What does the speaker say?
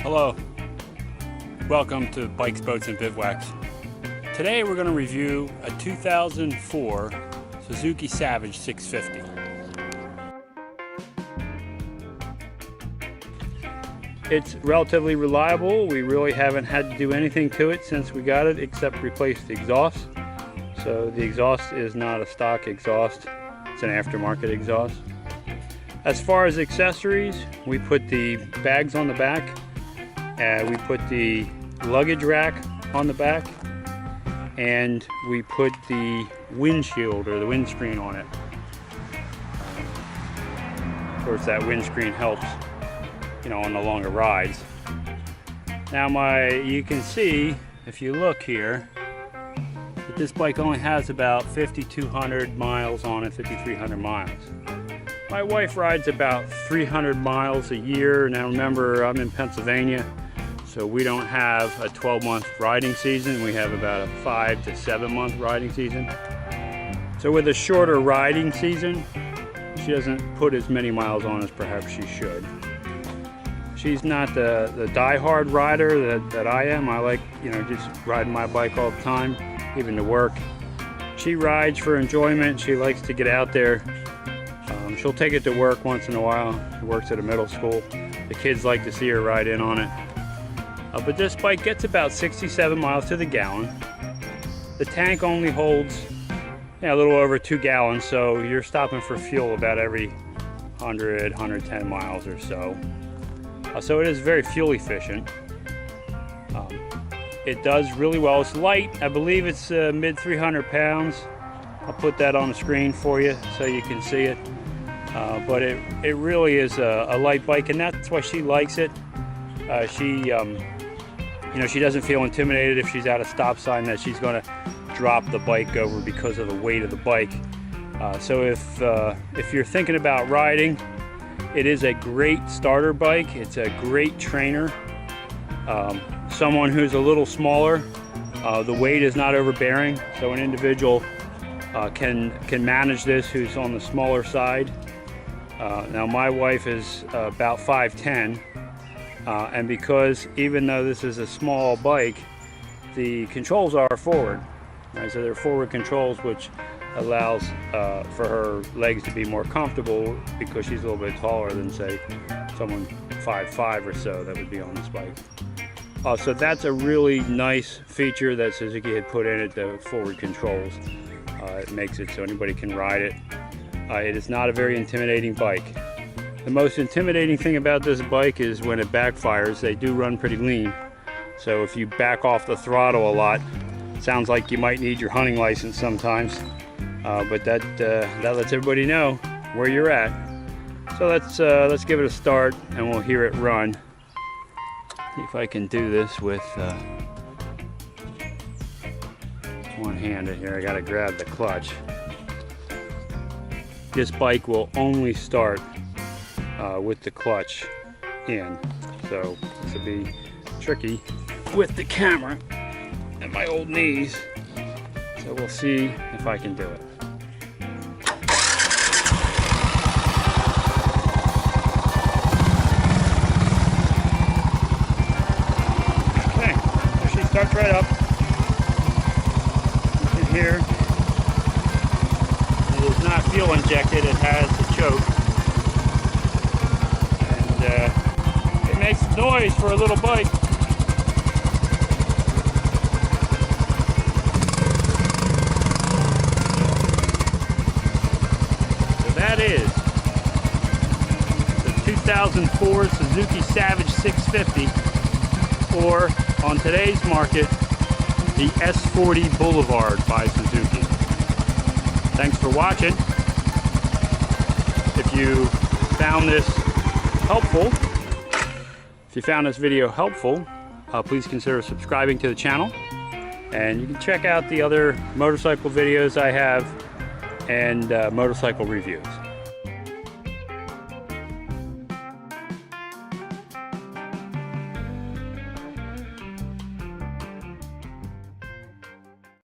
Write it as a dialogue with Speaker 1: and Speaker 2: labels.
Speaker 1: Hello, welcome to Bikes, Boats, and Bivouacs. Today we're going to review a 2004 Suzuki Savage 650. It's relatively reliable. We really haven't had to do anything to it since we got it except replace the exhaust. So the exhaust is not a stock exhaust, it's an aftermarket exhaust. As far as accessories, we put the bags on the back. We put the luggage rack on the back, and we put the windshield or the windscreen on it. Of course, that windscreen helps, you know, on the longer rides. Now, you can see if you look here that this bike only has about 5,200 miles on it, 5,300 miles. My wife rides about 300 miles a year. Now, remember, I'm in Pennsylvania. So we don't have a 12-month riding season. We have about a 5 to 7 month riding season. So with a shorter riding season, she doesn't put as many miles on as perhaps she should. She's not the die-hard rider that I am. I like, you know, just riding my bike all the time, even to work. She rides for enjoyment. She likes to get out there. She'll take it to work once in a while. She works at a middle school. The kids like to see her ride in on it. But this bike gets about 67 miles to the gallon. The tank only holds a little over 2 gallons, so you're stopping for fuel about every 100, 110 miles or so. So it is very fuel efficient. It does really well. It's light. I believe it's mid 300 pounds. I'll put that on the screen for you so you can see it. But it really is a light bike, and that's why she likes it. You know, she doesn't feel intimidated if she's at a stop sign that she's going to drop the bike over because of the weight of the bike. So if you're thinking about riding, it is a great starter bike. It's a great trainer. Someone who's a little smaller, the weight is not overbearing, so an individual can manage this who's on the smaller side. Now my wife is about 5'10". And because even though this is a small bike, the controls are forward. Right? So they're forward controls, which allows for her legs to be more comfortable because she's a little bit taller than, say, someone 5'5" or so that would be on this bike. So that's a really nice feature that Suzuki had put in it, the forward controls. It makes it so anybody can ride it. It is not a very intimidating bike. The most intimidating thing about this bike is when it backfires. They do run pretty lean. So if you back off the throttle a lot, it sounds like you might need your hunting license sometimes. But that lets everybody know where you're at. So let's give it a start and we'll hear it run. See if I can do this with one-handed here. I gotta grab the clutch. This bike will only start with the clutch in, so this will be tricky with the camera and my old knees, so we'll see if I can do it. Okay, so she starts right up. You can hear it is not fuel injected, it has the choke. It makes noise for a little bike. So that is the 2004 Suzuki Savage 650, or on today's market, the S40 Boulevard by Suzuki. Thanks for watching. If you found this helpful, if you found this video helpful, please consider subscribing to the channel, and you can check out the other motorcycle videos I have and motorcycle reviews.